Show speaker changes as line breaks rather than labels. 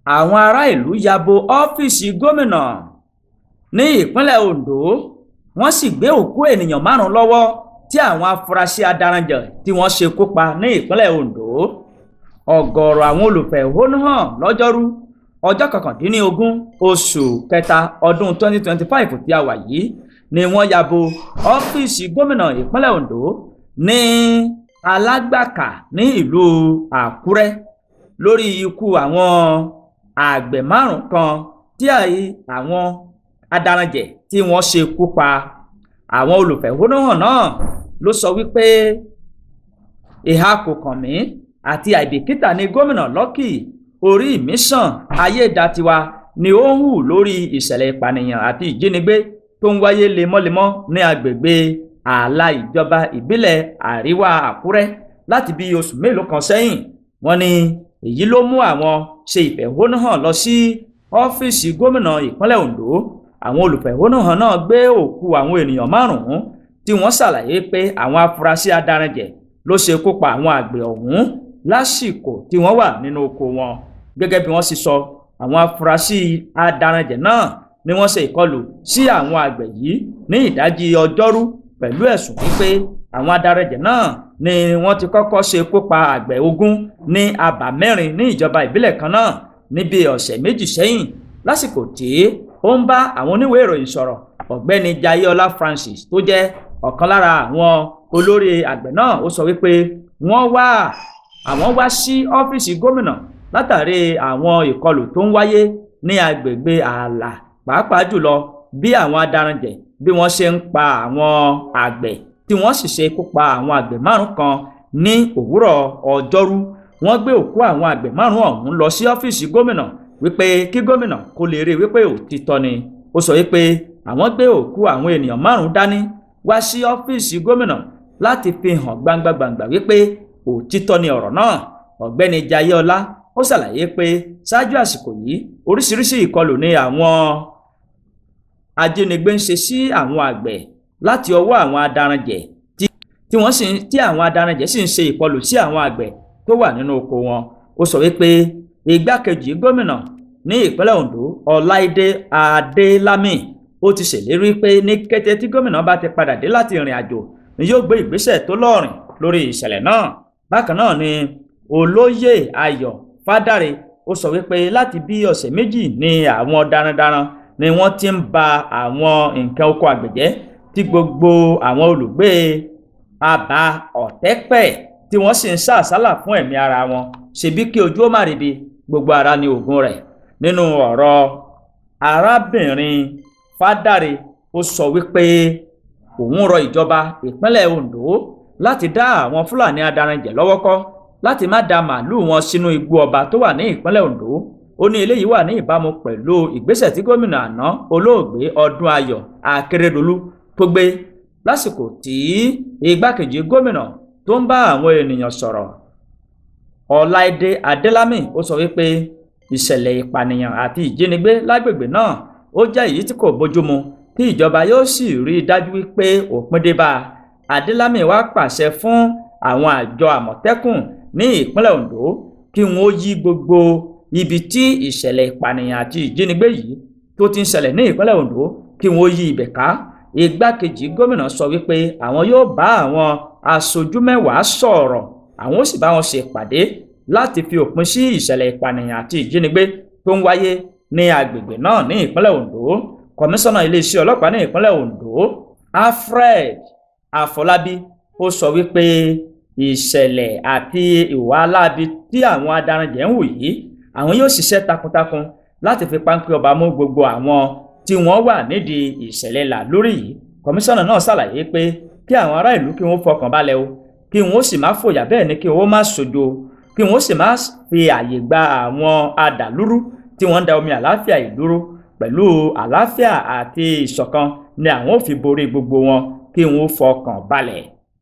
àwọn ará ìlú ya bo ọ́fíìsì gómìnà ní ìpínlẹ̀ Ondo wọ́n sì gbé òkú ènìyàn 5 lọ́wọ́ tí àwọn afurasí adaranjẹ̀ tí wọ́n ṣekú pa ní ìpínlẹ̀ Ondo. ọ̀gọ̀ọ̀rọ̀ àwọn olùfẹ̀hónúhàn lọ́jọ́rú ọjọ́ 19 oṣù kẹta ọdún 2025 tí a wà yìí ni wọ́n ya bo ọ́fíìsì gómìnà ìpínlẹ̀ Ondo ní Alágbàká ní ìlú Àkúrẹ́ lórí ikú àwọn àgbẹ̀ 5 kan tí àwọn adaranjẹ̀ tí wọ́n ṣekú pa. àwọn olùfẹ̀hónúhàn náà ló sọ wípé ìhà kò kàn mí àti àìbìkítà ní gómìnà Lucky Orímísàn Ayédatiwa ni ó ń hù lórí ìṣẹ̀lẹ̀ ìpànìyàn àti ìjínigbé tó ń wáyé lemọ́lemọ́ ní agbègbè ààlà ìjọba ìbílẹ̀ Àríwá Àkúrẹ́ láti bí oṣù mélòó kan sẹ́yìn. wọ́n ní èyí ló mú àwọn ṣe ìfẹ̀hónúhàn lọ sí ọ́fíìsì gómìnà ìpínlẹ̀ Ondo. àwọn olùfẹ̀hónúhàn náà gbé òkú àwọn ènìyàn 5 tí wọ́n ṣàlàyé pé àwọn afurasí adaranjẹ̀ ló ṣekú pa àwọn àgbẹ̀ ọ̀hún lásìkò tí wọ́n wà nínú oko wọn. gẹ́gẹ́ bí wọ́n sì sọ, àwọn afurasí adaranjẹ̀ náà ni wọ́n ṣe ìkọlù sí àwọn àgbẹ̀ yìí ní ìdájí ọjọ́rú pẹ̀lú ẹ̀sùn wípé àwọn adaranjẹ̀ náà ni wọ́n ti kọ́kọ́ ṣekú pa àgbẹ̀ 20 ní abà 4 ní ìjọba ìbílẹ̀ kan náà níbi ọ̀sẹ̀ méjì sẹ́yìn. lásìkò tí ó ń bá àwọn oníwèé ìròyìn sọ̀rọ̀, ọ̀gbẹ́ni Jayéọlá Francis tó jẹ́ ọ̀kan lára àwọn olórí àgbẹ̀ náà ó sọ wípé àwọn wá sí ọ́fíìsì gómìnà látàrí àwọn ìkọlù tó ń wáyé ní agbègbè ààlà, pàápàá jùlọ bí àwọn adaranjẹ̀ bí wọ́n ṣe ń pa àwọn àgbẹ̀ tí wọ́n sì ṣekú pa àwọn àgbẹ̀ 5 kan ní òwúrọ̀ ọjọ́rú. wọ́n gbé òkú àwọn àgbẹ̀ 5 ọ̀hún lọ sí ọ́fíìsì gómìnà wípé kí gómìnà kó lè rí wípé òtítọ́ ni. ó sọ wípé àwọn gbé òkú àwọn ènìyàn 5 dání wá sí ọ́fíìsì gómìnà láti fi hàn gbangba wípé òtítọ́ ni ọ̀rọ̀ náà. ọ̀gbẹ́ni Jayéọlá ó ṣàlàyé pé ṣáájú àsìkò yìí oríṣiríṣi ìkọlù ni àwọn ajínigbé ń ṣe sí àwọn àgbẹ̀ láti ọwọ́ àwọn adaranjẹ̀ tí àwọn adaranjẹ̀ sì ń ṣe ìkọlù sí àwọn àgbẹ̀ tó wà nínú oko wọn. ó sọ wípé igbákejì gómìnà ní ìpínlẹ̀ Ondo Ọláìdé Adélámì ó ti ṣèlérí pé ní kété tí gómìnà bá ti padà dé láti ìrìn àjò ni yóò gbé ìgbésẹ̀ tó lọ́rìn lórí ìṣẹ̀lẹ̀ náà. bákan náà ni olóyè Ayọ̀ Fádàrẹ ó sọ wípé láti bí ọ̀sẹ̀ méjì ni àwọn darandaran ni wọ́n ti ń ba àwọn nǹkan oko àgbẹ̀ jẹ́ tí gbogbo àwọn olùgbé Àbá Ọ̀tẹ́pẹ̀ tí wọ́n sì ń sàsálà fún ẹ̀mí ara wọn. ṣebí kí ojú ó má ríbi, gbogbo ara ni ògùn rẹ̀. nínú ọ̀rọ̀ arábìnrin Fádàrẹ ó sọ wípé òun rọ ìjọba ìpínlẹ̀ Ondo láti dá àwọn Fúlàní adaranjẹ̀ lọ́wọ́ kọ́ láti má da màálù wọn sínú igbó ọba tó wà ní ìpínlẹ̀ Ondo. ó ní eléyìí wà ní ìbámu pẹ̀lú ìgbésẹ̀ tí gómìnà àná olóògbé Ọdúnayọ̀ Akérèdọ́lù tó gbé lásìkò tí igbákejì gómìnà tó ń bá àwọn ènìyàn sọ̀rọ̀. Ọláìdé Adélámì ó sọ wípé ìṣẹ̀lẹ̀ ìpànìyàn àti ìjínigbé lágbègbè náà ó jẹ́ èyí tí kò bójúmu tí ìjọba yóò sì rí dájú wípé òpin dé bá. Adélámì wá pàṣẹ fún àwọn àjọ Àmọ̀tẹ́kùn ní ìpínlẹ̀ Ondo kí wọ́n ó yí gbogbo ibi tí ìṣẹ̀lẹ̀ ìpànìyàn àti ìjínigbé yìí tó ti ń ṣẹlẹ̀ ní ìpínlẹ̀ Ondo kí wọ́n ó yí ibẹ̀ ká. igbákejì gómìnà sọ wípé àwọn yóò bá àwọn aṣojú 10 sọ̀rọ̀, àwọn ó sì bá wọn ṣe ìpàdé láti fi òpin sí ìṣẹ̀lẹ̀ ìpànìyàn àti ìjínigbé tó ń wáyé ní agbègbè náà ní ìpínlẹ̀ Ondo. kọmíṣánná iléeṣẹ́ ọlọ́pàá ní ìpínlẹ̀ Ondo Alfred Afọlábí ó sọ wípé ìṣẹ̀lẹ̀ àti ìwà aláàbí tí àwọn adaranjẹ̀ ń hù yìí àwọn yóò ṣiṣẹ́ takuntakun láti fi páńpẹ́ ọba mú gbogbo àwọn tí wọ́n wà nídìí ìṣẹ̀lẹ̀ làlórí yìí. kọmíṣánná náà ṣàlàyé pé kí àwọn ará ìlú kí wọ́n fọkàn balẹ̀ o, kí wọ́n sì má fòyà, bẹ́ẹ̀ ni kí wọ́n má ṣojo, kí wọ́n sì má fi àyè gba àwọn adàlúrú tí wọ́n ń da omi àlàáfíà ìlú rú. pẹ̀lú àlàáfíà àti ìṣọ̀kan ni àwọn ò fi borí gbogbo wọn, kí wọ́n fọkàn balẹ̀.